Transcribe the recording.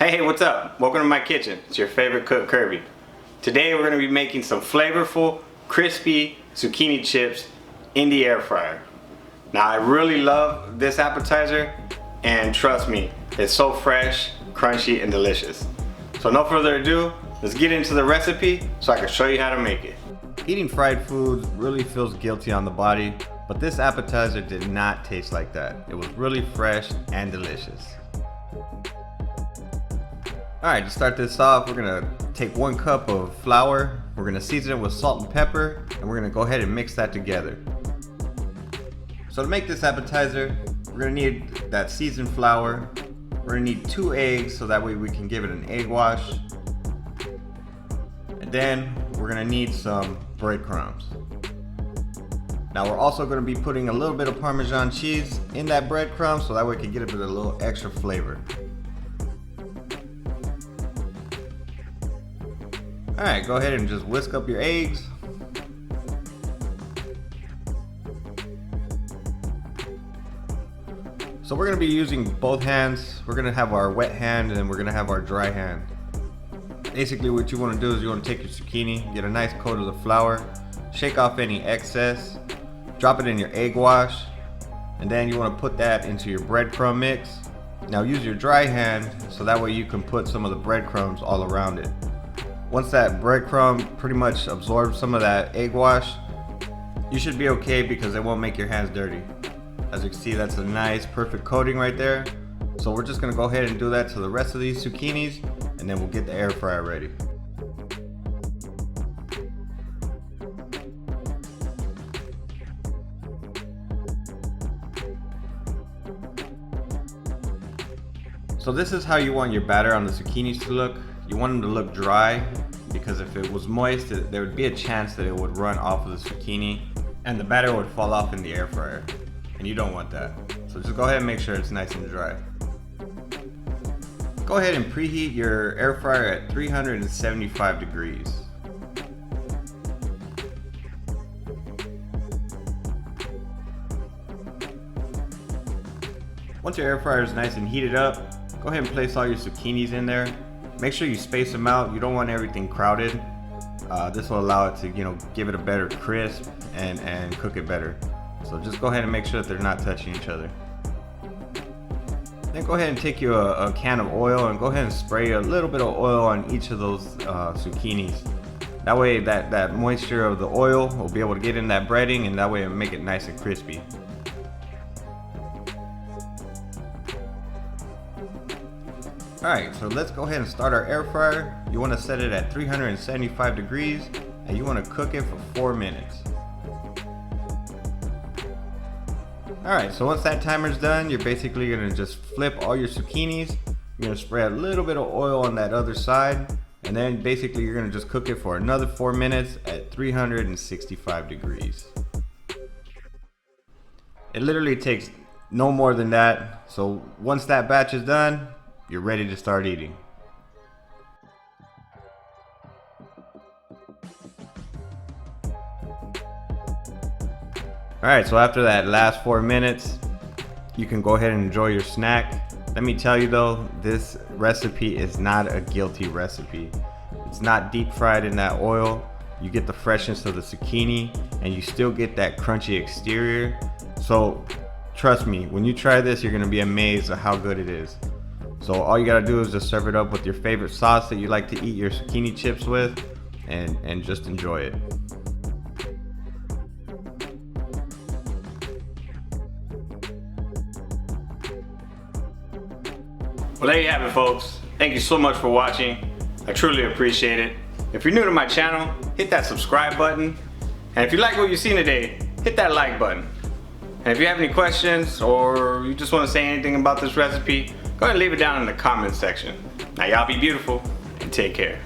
Hey, what's up? Welcome to my kitchen. It's your favorite cook, Kirby. Today we're going to be making some flavorful, crispy zucchini chips in the air fryer. Now I really love this appetizer, and trust me, it's so fresh, crunchy, and delicious. So no further ado, let's get into the recipe so I can show you how to make it. Eating fried foods really feels guilty on the body, but this appetizer did not taste like that. It was really fresh and delicious. Alright, to start this off, we're gonna take 1 cup of flour, we're gonna season it with salt and pepper, and we're gonna go ahead and mix that together. So to make this appetizer, we're gonna need that seasoned flour, we're gonna need 2 eggs so that way we can give it an egg wash, and then we're gonna need some breadcrumbs. Now we're also gonna be putting a little bit of Parmesan cheese in that breadcrumb so that way we can get a little extra flavor. Alright, go ahead and just whisk up your eggs. So we're going to be using both hands. We're going to have our wet hand and we're going to have our dry hand. Basically what you want to do is you want to take your zucchini, get a nice coat of the flour, shake off any excess, drop it in your egg wash, and then you want to put that into your breadcrumb mix. Now use your dry hand so that way you can put some of the breadcrumbs all around it. Once that breadcrumb pretty much absorbs some of that egg wash, you should be okay because it won't make your hands dirty. As you can see, that's a nice perfect coating right there. So we're just gonna go ahead and do that to the rest of these zucchinis, and then we'll get the air fryer ready. So this is how you want your batter on the zucchinis to look. You want them to look dry because if it was moist, there would be a chance that it would run off of the zucchini and the batter would fall off in the air fryer. And you don't want that. So just go ahead and make sure it's nice and dry. Go ahead and preheat your air fryer at 375 degrees. Once your air fryer is nice and heated up, go ahead and place all your zucchinis in there. Make sure you space them out. You don't want everything crowded. This will allow it to, give it a better crisp and cook it better. So just go ahead and make sure that they're not touching each other. Then go ahead and take you a can of oil and go ahead and spray a little bit of oil on each of those zucchinis. That way that moisture of the oil will be able to get in that breading, and that way it'll make it nice and crispy. Alright, so let's go ahead and start our air fryer. You want to set it at 375 degrees and you want to cook it for 4 minutes. Alright, so once that timer's done, you're basically going to just flip all your zucchinis. You're going to spray a little bit of oil on that other side, and then basically you're going to just cook it for another 4 minutes at 365 degrees. It literally takes no more than that. So once that batch is done, you're ready to start eating. Alright, so after that last 4 minutes, you can go ahead and enjoy your snack. Let me tell you though, this recipe is not a guilty recipe. It's not deep fried in that oil. You get the freshness of the zucchini and you still get that crunchy exterior. So trust me, when you try this, you're gonna be amazed at how good it is. So all you gotta do is just serve it up with your favorite sauce that you like to eat your zucchini chips with, and just enjoy it. Well, there you have it, folks. Thank you so much for watching. I truly appreciate it. If you're new to my channel, hit that subscribe button. And if you like what you've seen today, hit that like button. And if you have any questions or you just want to say anything about this recipe, go ahead and leave it down in the comments section. Now y'all be beautiful and take care.